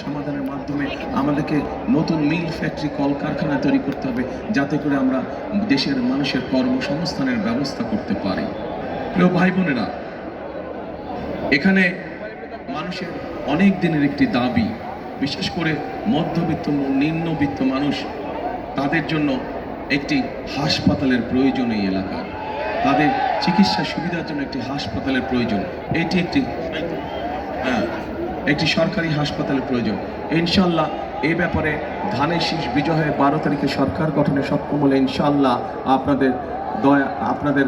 সমাধানের মাধ্যমে আমাদেরকে নতুন মিল ফ্যাক্টরি কলকারখানা তৈরি করতে হবে, যাতে করে আমরা দেশের মানুষের কর্মসংস্থানের ব্যবস্থা করতে পারি। প্রিয় ভাই বোনেরা, এখানে মানুষের অনেক দিনের একটি দাবি, বিশেষ করে মধ্যবিত্ত নিম্নবিত্ত মানুষ, তাদের জন্য একটি হাসপাতালের প্রয়োজন। এই এলাকার তাদের চিকিৎসা সুবিধার জন্য একটি হাসপাতালের প্রয়োজন। এটি একটি সরকারি হাসপাতালের প্রয়োজন। ইনশাল্লাহ এই ব্যাপারে ধানের শীষ বিজয় হয়ে 12 তারিখে সরকার গঠনে সক্ষম হলে ইনশাল্লাহ আপনাদের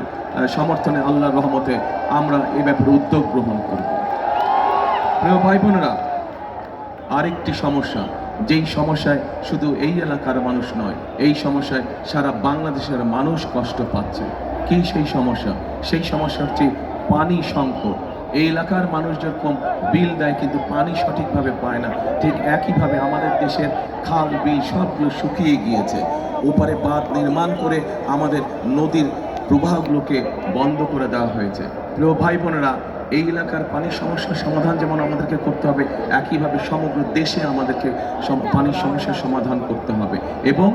সমর্থনে, আল্লাহর রহমতে আমরা এই ব্যাপারে উদ্যোগ গ্রহণ করব। প্রিয় ভাই বোনেরা, আরেকটি সমস্যা, যেই সমস্যায় শুধু এই এলাকার মানুষ নয়, এই সমস্যায় সারা বাংলাদেশের মানুষ কষ্ট পাচ্ছে। কি সেই সমস্যা? সেই সমস্যা হচ্ছে পানি সংকট। এই এলাকার মানুষ যেরকম বিল দেয় কিন্তু পানি সঠিকভাবে পায় না, ঠিক একইভাবে আমাদের দেশের খাল বিল সবগুলো শুকিয়ে গিয়েছে। ওপারে বাঁধ নির্মাণ করে আমাদের নদীর প্রবাহগুলোকে বন্ধ করে দেওয়া হয়েছে। প্রিয় ভাই বোনেরা, এই এলাকার পানির সমস্যার সমাধান যেমন আমাদেরকে করতে হবে, একইভাবে সমগ্র দেশে আমাদেরকে পানির সমস্যার সমাধান করতে হবে। এবং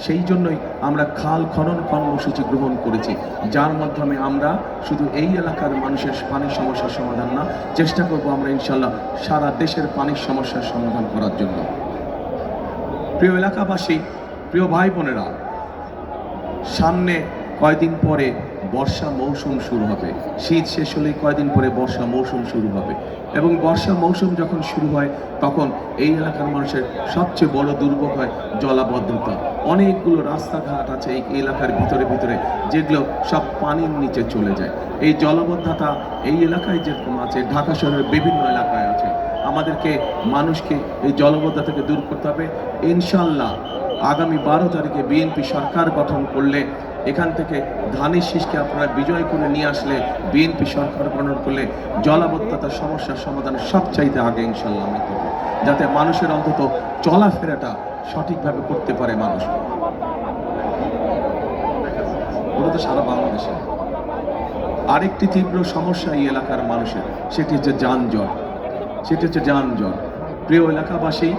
সেই জন্যই আমরা খাল খনন কর্মসূচি গ্রহণ করেছি, যার মাধ্যমে আমরা শুধু এই এলাকার মানুষের পানির সমস্যার সমাধান না, চেষ্টা করব আমরা ইনশাল্লাহ সারা দেশের পানির সমস্যার সমাধান করার জন্য। প্রিয় এলাকাবাসী, প্রিয় ভাই বোনেরা, সামনে কয়দিন পরে বর্ষা মৌসুম শুরু হবে। শীত শেষ হলেই কয়দিন পরে বর্ষা মৌসুম শুরু হবে, এবং বর্ষা মৌসুম যখন শুরু হয় তখন এই এলাকার মানুষের সবচেয়ে বড় দুর্ভোগ হয় জলাবদ্ধতা। অনেকগুলো রাস্তাঘাট আছে এই এলাকার ভিতরে যেগুলো সব পানির নিচে চলে যায়। এই জলাবদ্ধতা এই এলাকায় যেরকম আছে, ঢাকা শহরের বিভিন্ন এলাকায় আছে। আমাদেরকে মানুষকে এই জলাবদ্ধতা থেকে দূর করতে হবে। ইনশাল্লাহ আগামী 12 তারিখে বিএনপি সরকার গঠন করলে, এখান থেকে ধানের শীষকে আপনারা বিজয় করে নিয়ে আসলে, বিএনপি সরকার গঠন করলে জলাবদ্ধতার সমস্যার সমাধানের সবচাইতে আগে ইনশাল্লাহ আমরা করব, যাতে মানুষের অন্তত চলাফেরাটা সঠিকভাবে করতে পারে। মানুষ ওটা তো সারা বাংলাদেশে আরেকটি তীব্র সমস্যা এই এলাকার মানুষের, সেটি হচ্ছে যানজট। প্রিয় এলাকাবাসী,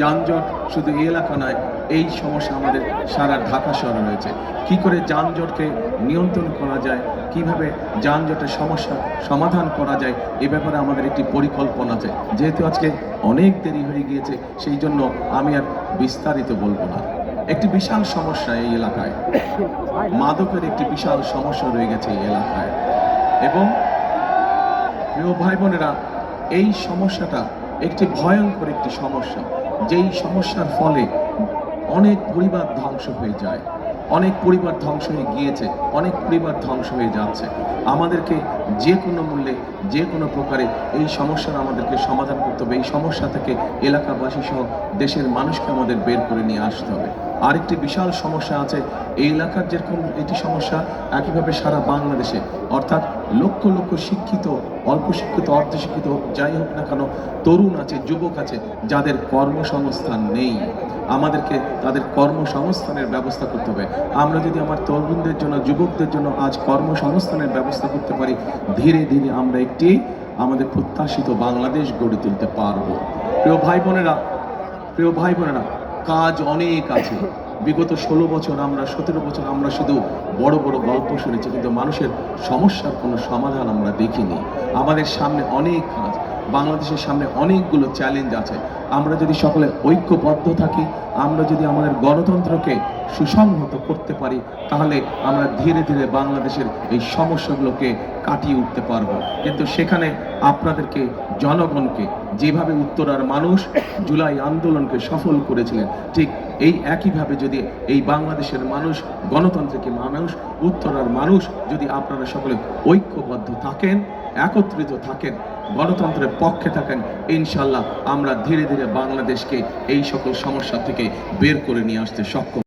যানজট শুধু এই এলাকা নয়, এই সমস্যা আমাদের সারা ঢাকা শহরে রয়েছে। কি করে যানজটকে নিয়ন্ত্রণ করা যায়, কিভাবে যানজটের সমস্যা সমাধান করা যায়, এ ব্যাপারে আমাদের একটি পরিকল্পনা আছে। যেহেতু আজকে অনেক দেরি হয়ে গিয়েছে, সেই জন্য আমি আর বিস্তারিত বলবো না। একটি বিশাল সমস্যা এই এলাকায়, মাদকের একটি বিশাল সমস্যা রয়ে গেছে এই এলাকায়। এবং প্রিয় ভাই বোনেরা, এই সমস্যাটা একটি ভয়ঙ্কর একটি সমস্যা, যেই সমস্যার ফলে অনেক পরিবার ধ্বংস হয়ে যায়, অনেক পরিবার ধ্বংস হয়ে গিয়েছে, অনেক পরিবার ধ্বংস হয়ে যাচ্ছে। আমাদেরকে যে কোনো মূল্যে, যে কোনো প্রকারে এই সমস্যার আমাদেরকে সমাধান করতে হবে। এই সমস্যা থেকে এলাকাবাসী সহ দেশের মানুষকে আমাদের বের করে নিয়ে আসতে হবে। আরেকটি বিশাল সমস্যা আছে এই এলাকার, যেরকম এটি সমস্যা একইভাবে সারা বাংলাদেশে, অর্থাৎ লক্ষ লক্ষ শিক্ষিত, অল্প শিক্ষিত, অর্ধশিক্ষিত, যাই হোক না কেন, তরুণ আছে, যুবক আছে, যাদের কর্মসংস্থান নেই। আমাদেরকে তাদের কর্মসংস্থানের ব্যবস্থা করতে হবে। আমরা যদি আমার তরুণদের জন্য, যুবকদের জন্য আজ কর্মসংস্থানের ব্যবস্থা করতে পারি, ধীরে ধীরে আমরা একটি আমাদের প্রত্যাশিত বাংলাদেশ গড়ে তুলতে পারবো। প্রিয় ভাই বোনেরা, কাজ অনেক আছে। বিগত 16 বছর, 17 বছর আমরা শুধু বড় বড় গল্প শুনেছি, কিন্তু মানুষের সমস্যার কোনো সমাধান আমরা দেখিনি। আমাদের সামনে অনেক কাজ, বাংলাদেশের সামনে অনেকগুলো চ্যালেঞ্জ আছে। আমরা যদি সকলে ঐক্যবদ্ধ থাকি, আমরা যদি আমাদের গণতন্ত্রকে সুসংহত করতে পারি, তাহলে আমরা ধীরে ধীরে বাংলাদেশের এই সমস্যাগুলোকে কাটিয়ে উঠতে পারবো। কিন্তু সেখানে আপনাদেরকে, জনগণকে, যেভাবে উত্তরার মানুষ জুলাই আন্দোলনকে সফল করেছিলেন, ঠিক এই একইভাবে যদি এই বাংলাদেশের মানুষ, গণতন্ত্রকে মানুষ, উত্তরার মানুষ, যদি আপনারা সকলে ঐক্যবদ্ধ থাকেন, একত্রিত থাকেন, গণতন্ত্রের পক্ষে থাকেন, ইনশাল্লাহ আমরা ধীরে ধীরে বাংলাদেশকে এই সকল সমস্যা থেকে বের করে নিয়ে আসতে সক্ষম।